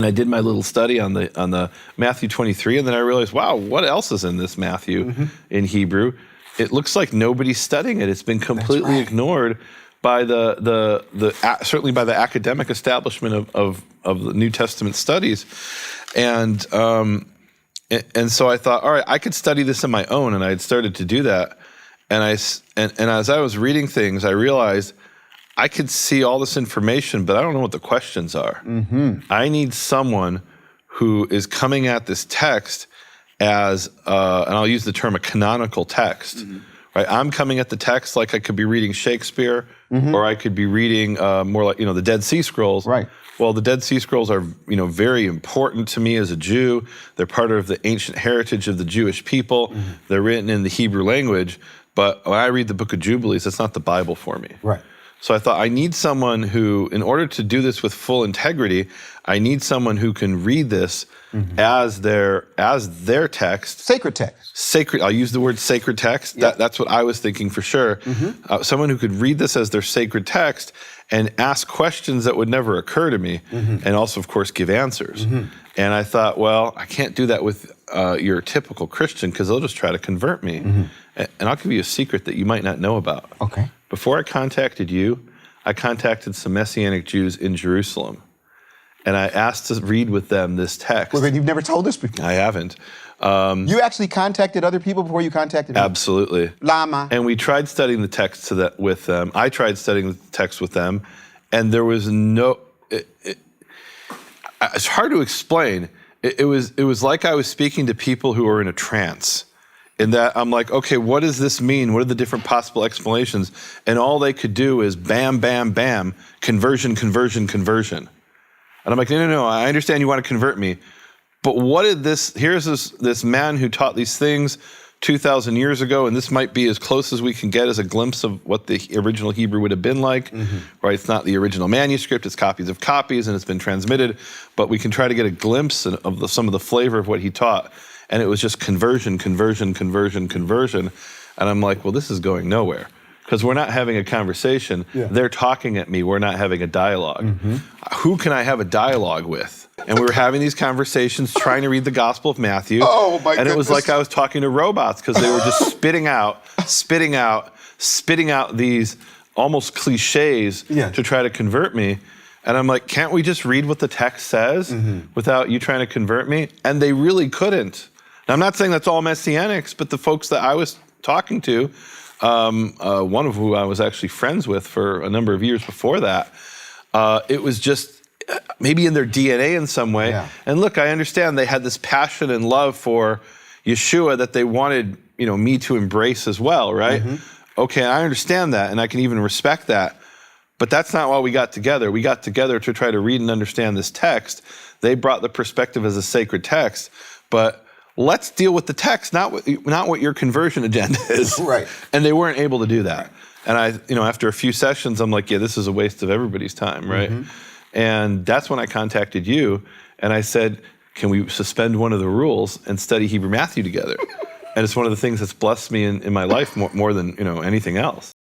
And I did my little study on the Matthew 23, and then I realized, wow, what else is in this Matthew in Hebrew? It looks like nobody's studying it. It's been completely ignored by certainly by the academic establishment of the New Testament studies, and so I thought, all right, I could study this on my own, and I had started to do that, and as I was reading things, I realized I could see all this information, but I don't know what the questions are. I need someone who is coming at this text as, and I'll use the term a canonical text, right? I'm coming at the text like I could be reading Shakespeare, or I could be reading more like, the Dead Sea Scrolls. Right. Well, the Dead Sea Scrolls are, very important to me as a Jew. They're part of the ancient heritage of the Jewish people. They're written in the Hebrew language, but when I read the Book of Jubilees, it's not the Bible for me. Right. So I thought I need someone who, in order to do this with full integrity, I need someone who can read this as their text. Sacred text. Sacred. I'll use the word sacred text. Yep. That's what I was thinking for sure. Someone who could read this as their sacred text and ask questions that would never occur to me, and also, of course, give answers. And I thought, well, I can't do that with your typical Christian because they'll just try to convert me. And I'll give you a secret that you might not know about. Okay. Before I contacted you, I contacted some Messianic Jews in Jerusalem, and I asked to read with them this text. Well, you've never told us before. I haven't. You actually contacted other people before you contacted me? Absolutely. Lama. And we tried studying the text with them. I tried studying the text with them, and there was no. It's hard to explain. It was like I was speaking to people who were in a trance. In that I'm like, okay, what does this mean? What are the different possible explanations? And all they could do is bam, bam, bam, conversion, conversion, conversion. And I'm like, no, I understand you want to convert me, but what did here's this man who taught these things 2,000 years ago, and this might be as close as we can get as a glimpse of what the original Hebrew would have been like, right? It's not the original manuscript, it's copies of copies, and it's been transmitted, but we can try to get a glimpse of some of the flavor of what he taught. And it was just conversion, conversion, conversion, conversion. And I'm like, well, this is going nowhere because we're not having a conversation. They're talking at me. We're not having a dialogue. Who can I have a dialogue with? And we were having these conversations trying to read the Gospel of Matthew. Oh, my goodness. It was like I was talking to robots because they were just spitting out these almost cliches to try to convert me. And I'm like, can't we just read what the text says without you trying to convert me? And they really couldn't. Now, I'm not saying that's all Messianics, but the folks that I was talking to, one of who I was actually friends with for a number of years before that, it was just maybe in their DNA in some way. And look, I understand they had this passion and love for Yeshua that they wanted, me to embrace as well, right? Okay, I understand that, and I can even respect that. But that's not why we got together. We got together to try to read and understand this text. They brought the perspective as a sacred text, but let's deal with the text, not what your conversion agenda is. Right. And they weren't able to do that. And after a few sessions, I'm like, yeah, this is a waste of everybody's time, right? And that's when I contacted you, and I said, can we suspend one of the rules and study Hebrew Matthew together? And it's one of the things that's blessed me in my life more than anything else.